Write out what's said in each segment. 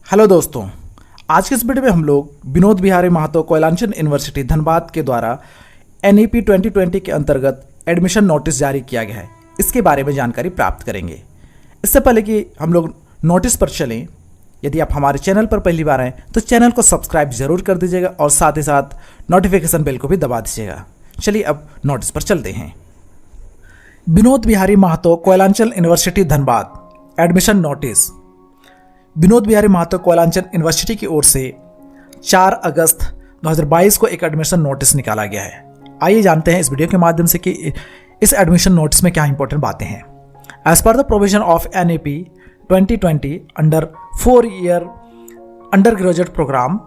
Hello दोस्तों, आज के इस वीडियो में हम लोग विनोद बिहारी महतो कोयलांचल यूनिवर्सिटी धनबाद के द्वारा NEP 2020 के अंतर्गत एडमिशन नोटिस जारी किया गया है, इसके बारे में जानकारी प्राप्त करेंगे। इससे पहले कि हम लोग नोटिस पर चलें, यदि आप हमारे चैनल पर पहली बार आए तो चैनल को सब्सक्राइब जरूर कर दीजिएगा और साथ ही साथ नोटिफिकेशन बेल को भी दबा दीजिएगा। चलिए अब नोटिस पर चलते हैं। Vinod Bihari Mahato Koyalanchal university Dhanbad admission notice. Vinod Bihari Mahato Koyalanchal university की ओर से 4 अगस्त 2022 को एक एडमिशन नोटिस निकाला गया है। आइए जानते हैं इस वीडियो के माध्यम से कि इस एडमिशन नोटिस में क्या इंपॉर्टेंट बातें हैं। As per the provision of NEP 2020 under 4-year under graduate program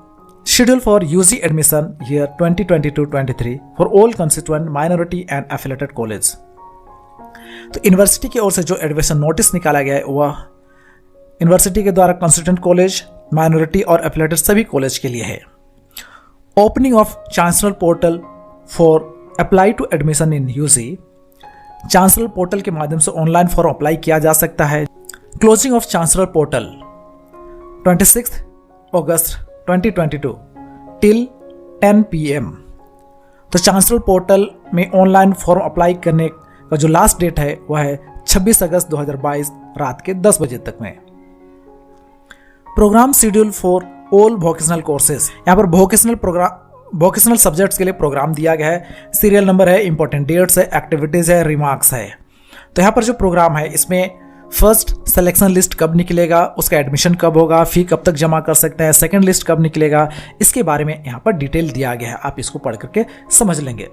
schedule for UG admission year 2022-23 for all constituent minority and affiliated college. तो यूनिवर्सिटी की ओर से जो एडमिशन नोटिस निकाला गया है वह यूनिवर्सिटी के द्वारा कंस्टिट्यूएंट कॉलेज, माइनॉरिटी और एफिलेटेड सभी कॉलेज के लिए है। Opening of chancellor portal for apply to admission in UG। Chancellor portal के माध्यम से ऑनलाइन फॉर्म अप्लाई किया जा सकता है। Closing of chancellor portal 26 August 2022 till 10 PM। तो चांसलर पोर्टल में ऑनलाइन फॉर्म अप्लाई करने का जो लास्ट डेट है वह है 26 अगस्त 2022 रात के 10 बजे तक में। Program schedule for all vocational courses, यहाँ पर वोकेशनल सब्जेक्ट्स के लिए प्रोग्राम दिया गया है। सीरियल नंबर है, इंपॉर्टेंट डेट्स है, एक्टिविटीज है, रिमार्क्स है। तो यहाँ पर जो प्रोग्राम है इसमें फर्स्ट सिलेक्शन लिस्ट कब निकलेगा, उसका एडमिशन कब होगा, फी कब तक जमा कर सकते हैं, सेकंड लिस्ट कब निकलेगा, इसके बारे में यहाँ पर डिटेल दिया गया है। आप इसको पढ़ करके समझ लेंगे।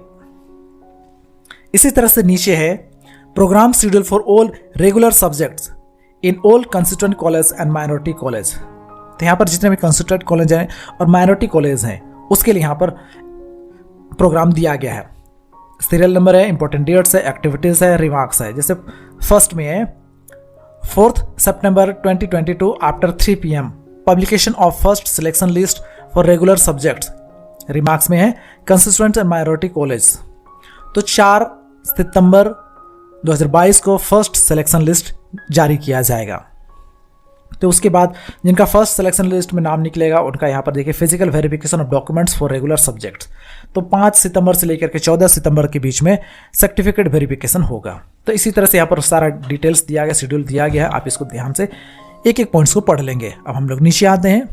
इसी तरह से नीचे है program schedule for all regular subjects in all constituent college and minority college. तो यहाँ पर जितने भी कंस्टिट्यूएंट कॉलेज हैं और माइनॉरिटी कॉलेज हैं उसके लिए यहाँ पर प्रोग्राम दिया गया है। सीरियल नंबर है, इंपॉर्टेंट डेट्स है, एक्टिविटीज है, रिमार्क्स है। जैसे फर्स्ट में है 4 सितंबर 2022 after 3 PM publication of first selection list for regular subjects. Remarks में है कंस्टिट्यूएंट एंड माइनॉरिटी कॉलेज। तो 4 सितंबर 2022 को फर्स्ट सिलेक्शन लिस्ट जारी किया जाएगा। तो उसके बाद जिनका फर्स्ट सिलेक्शन लिस्ट में नाम निकलेगा उनका यहाँ पर देखिए physical verification of documents for regular subjects. तो 5 सितंबर से लेकर के 14 सितंबर के बीच में सर्टिफिकेट वेरिफिकेशन होगा। तो इसी तरह से यहाँ पर सारा डिटेल्स दिया गया, शेड्यूल दिया गया है। आप इसको ध्यान से एक एक पॉइंट्स को पढ़ लेंगे। अब हम लोग नीचे आते हैं।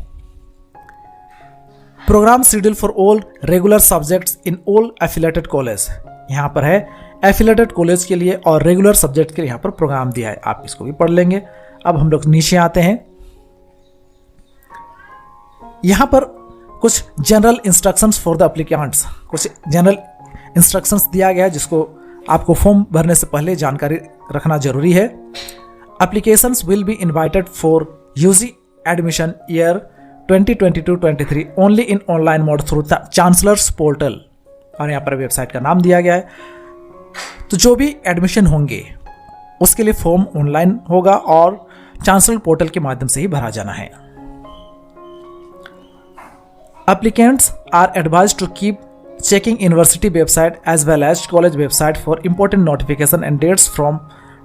Program schedule for all regular subjects in all affiliated college. यहाँ पर है एफिलेटेड कॉलेज के लिए और रेगुलर सब्जेक्ट के लिए यहाँ पर प्रोग्राम दिया है। आप इसको भी पढ़ लेंगे। अब हम लोग नीचे आते हैं। यहां पर कुछ general instructions for the applicants, कुछ जनरल इंस्ट्रक्शंस दिया गया है जिसको आपको फॉर्म भरने से पहले जानकारी रखना जरूरी है। Applications will be invited for UG admission year 2022-23 only in online mode through the chancellor's portal. और यहाँ पर वेबसाइट का नाम दिया गया है। तो जो भी एडमिशन होंगे उसके लिए फॉर्म ऑनलाइन होगा और चांसलर पोर्टल के माध्यम से ही भरा जाना है। Applicants are advised to keep checking university website as well as college website for important notification and dates from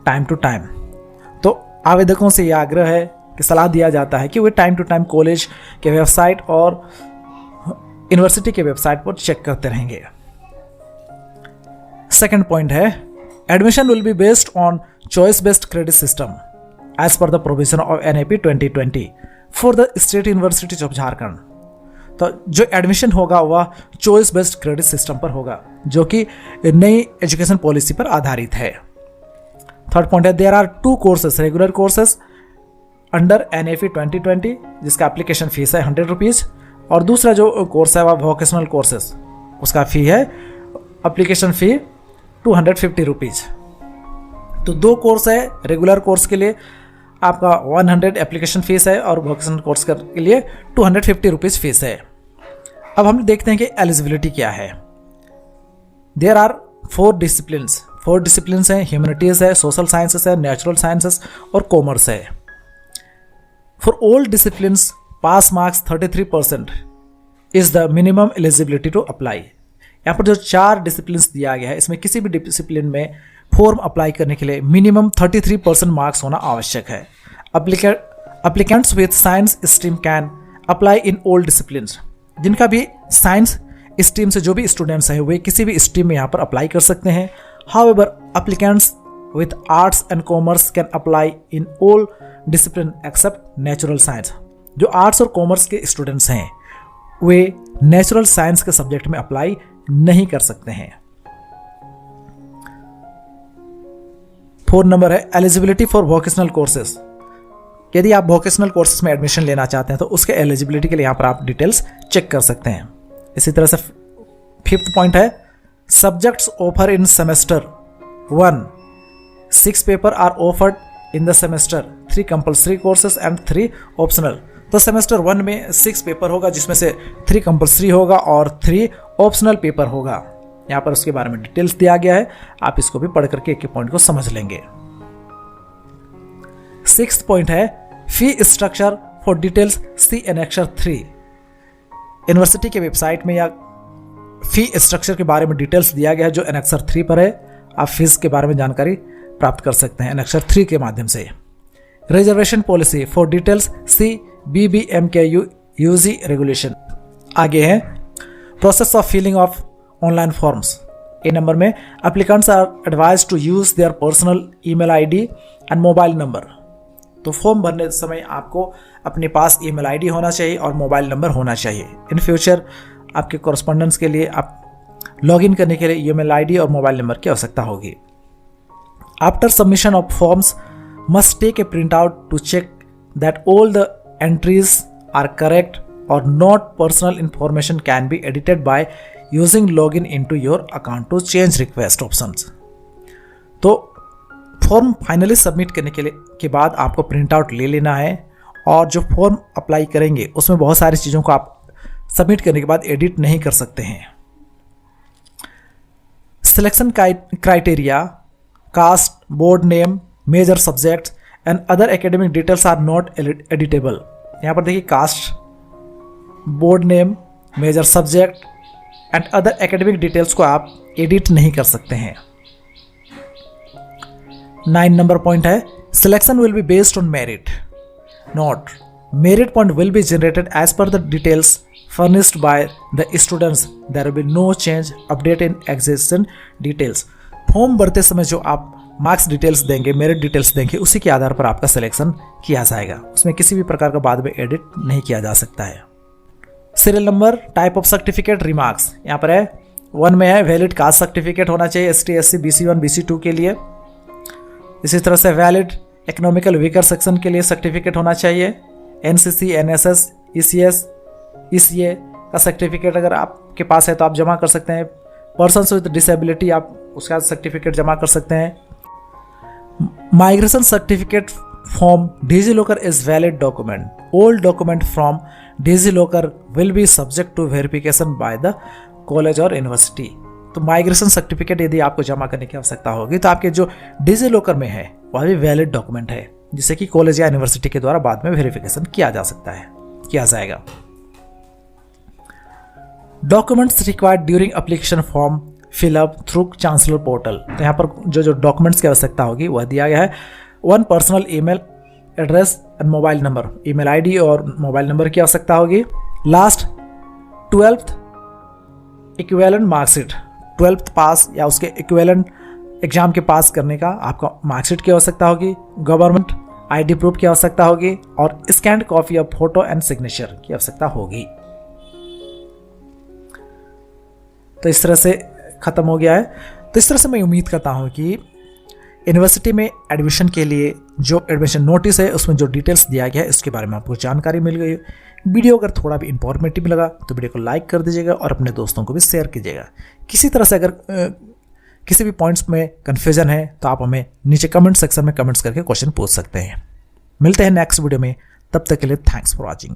time to time. तो आवेदकों से यह आग्रह है कि सलाह दिया जाता है कि वे टाइम टू टाइम कॉलेज के वेबसाइट और यूनिवर्सिटी के वेबसाइट पर चेक करते रहेंगे। सेकंड पॉइंट है admission will be based on choice based credit system as per the provision of NEP 2020 for the state universities of Jharkhand. तो जो एडमिशन होगा वह चॉइस बेस्ड क्रेडिट सिस्टम पर होगा जो कि नई एजुकेशन पॉलिसी पर आधारित है। थर्ड पॉइंट है there are 2 courses regular courses under NEP 2020 जिसका एप्लीकेशन फीस है 100 रुपीज और दूसरा जो कोर्स है वह वोकेशनल कोर्सेस, उसका फी है एप्लीकेशन फी 250 रुपीज। तो 2 कोर्स है। रेगुलर कोर्स के लिए आपका 100 एप्लीकेशन फीस है और वोकेशनल कोर्स के लिए 250 रुपीज फीस है। अब हम देखते हैं कि एलिजिबिलिटी क्या है। देयर आर 4 डिसिप्लिन्स हैं। ह्यूमैनिटीज है, सोशल साइंसेस है, नेचुरल साइंसेस और कॉमर्स है। For all disciplines pass marks 33% is the minimum eligibility to apply. यहाँ पर जो 4 डिसिप्लिन्स दिया गया है इसमें किसी भी डिसिप्लिन में फॉर्म अप्लाई करने के लिए मिनिमम 33% मार्क्स होना आवश्यक है। Applicants with science stream can apply in all disciplines. जिनका भी साइंस स्ट्रीम से जो भी स्टूडेंट्स हैं वे किसी भी स्ट्रीम में यहाँ पर अप्लाई कर सकते हैं। However applicants with arts and commerce can apply in all discipline except natural science. जो आर्ट्स और कॉमर्स के स्टूडेंट्स हैं वे नेचुरल साइंस के सब्जेक्ट में अप्लाई नहीं कर सकते हैं। 4 नंबर है एलिजिबिलिटी फॉर वोकेशनल कोर्सेज। यदि आप वोकेशनल कोर्सेज में एडमिशन लेना चाहते हैं तो उसके एलिजिबिलिटी के लिए यहाँ पर आप डिटेल्स चेक कर सकते हैं। इसी तरह से 5th पॉइंट है subjects offer in semester 1 6 paper are offered in the semester, 3 compulsory courses and 3 optional. तो सेमेस्टर 1 में 6 पेपर होगा जिसमें से 3 कंपल्सरी होगा और 3 ऑप्शनल पेपर होगा। यहाँ पर उसके बारे में डिटेल्स दिया गया है, आप इसको भी पढ़ करके एक पॉइंट को समझ लेंगे। 6th पॉइंट है fee structure for details see annexure 3। University के वेबसाइट में या फी स्ट्रक्चर के बारे में डिटेल्स दिया गया है जो एनेक्सर 3 पर है। आप फीस के बारे में जानकारी प्राप्त कर सकते हैं एनेक्सर 3 के माध्यम से। Reservation policy for details see BBMKU UG regulation. आगे है process of filling of online forms. A number में applicants are advise to use their personal email ID and mobile number. तो फॉर्म भरने समय आपको अपने पास ईमेल ID होना चाहिए और मोबाइल नंबर होना चाहिए। इन फ्यूचर आपके कॉरेस्पॉन्डेंस के लिए आप लॉगिन करने के लिए ईमेल ID और मोबाइल नंबर की आवश्यकता होगी। After submission of forms must take a print out to check that all the entries are correct or not. Personal information can be edited by using login into your account to change request options। तो form finally submit करने के बाद आपको print out ले लेना है और जो फॉर्म अप्लाई करेंगे उसमें बहुत सारी चीज़ों को आप सबमिट करने के बाद एडिट नहीं कर सकते हैं। Selection criteria, caste, board name, major subjects and other academic details are not editable. यहाँ पर देखिए caste, board name, major subject and other academic details को आप एडिट नहीं कर सकते हैं। 9 नंबर पॉइंट है selection will be based on merit not. Merit point will be generated as per the details furnished by the students. There will be no change, update in existing details। Form भरते समय जो आप marks details देंगे, merit details देंगे, उसी के आधार पर आपका सिलेक्शन किया जाएगा। उसमें किसी भी प्रकार का बाद में एडिट नहीं किया जा सकता है। Serial number, type of certificate, remarks. यहाँ पर है 1 में है वैलिड कास्ट सर्टिफिकेट होना चाहिए ST SC BC1 BC2 के लिए। इसी तरह से वैलिड इकोनॉमिकल वीकर सेक्शन के लिए सर्टिफिकेट होना चाहिए। NCC NSS ECS ECA का सर्टिफिकेट अगर आपके पास है तो आप जमा कर सकते हैं। पर्सन्स विद डिसेबिलिटी आप उसका सर्टिफिकेट जमा कर सकते हैं। Migration certificate from DigiLocker is valid document. All document from DigiLocker will be subject to verification by the college और यूनिवर्सिटी। तो माइग्रेशन सर्टिफिकेट यदि आपको जमा करने की आवश्यकता होगी तो आपके जो डिजीलॉकर में है वह भी वैलिड डॉक्यूमेंट है जिसे कि कॉलेज या यूनिवर्सिटी के द्वारा बाद में वेरिफिकेशन किया जा सकता है, किया जाएगा। Documents required during application form fill up through chancellor portal. तो यहाँ पर जो डॉक्यूमेंट्स की आवश्यकता होगी वह दिया गया है। 1 personal email address and mobile number, email ID और मोबाइल नंबर की आवश्यकता होगी। Last 12th equivalent marksheet, 12th पास या उसके इक्विवेलेंट एग्जाम के पास करने का आपका मार्कशीट की आवश्यकता होगी। गवर्नमेंट ID प्रूफ की आवश्यकता होगी और scanned copy of photo and signature की आवश्यकता होगी। तो इस तरह से ख़त्म हो गया है। तो इस तरह से मैं उम्मीद करता हूँ कि यूनिवर्सिटी में एडमिशन के लिए जो एडमिशन नोटिस है उसमें जो डिटेल्स दिया गया है इसके बारे में आपको जानकारी मिल गई। वीडियो अगर थोड़ा भी इंफॉर्मेटिव लगा तो वीडियो को लाइक कर दीजिएगा और अपने दोस्तों को भी शेयर कीजिएगा। किसी तरह से अगर किसी भी पॉइंट्स में कन्फ्यूजन है तो आप हमें नीचे कमेंट सेक्शन में कमेंट्स करके क्वेश्चन पूछ सकते हैं। मिलते हैं नेक्स्ट वीडियो में, तब तक के लिए थैंक्स फॉर वॉचिंग।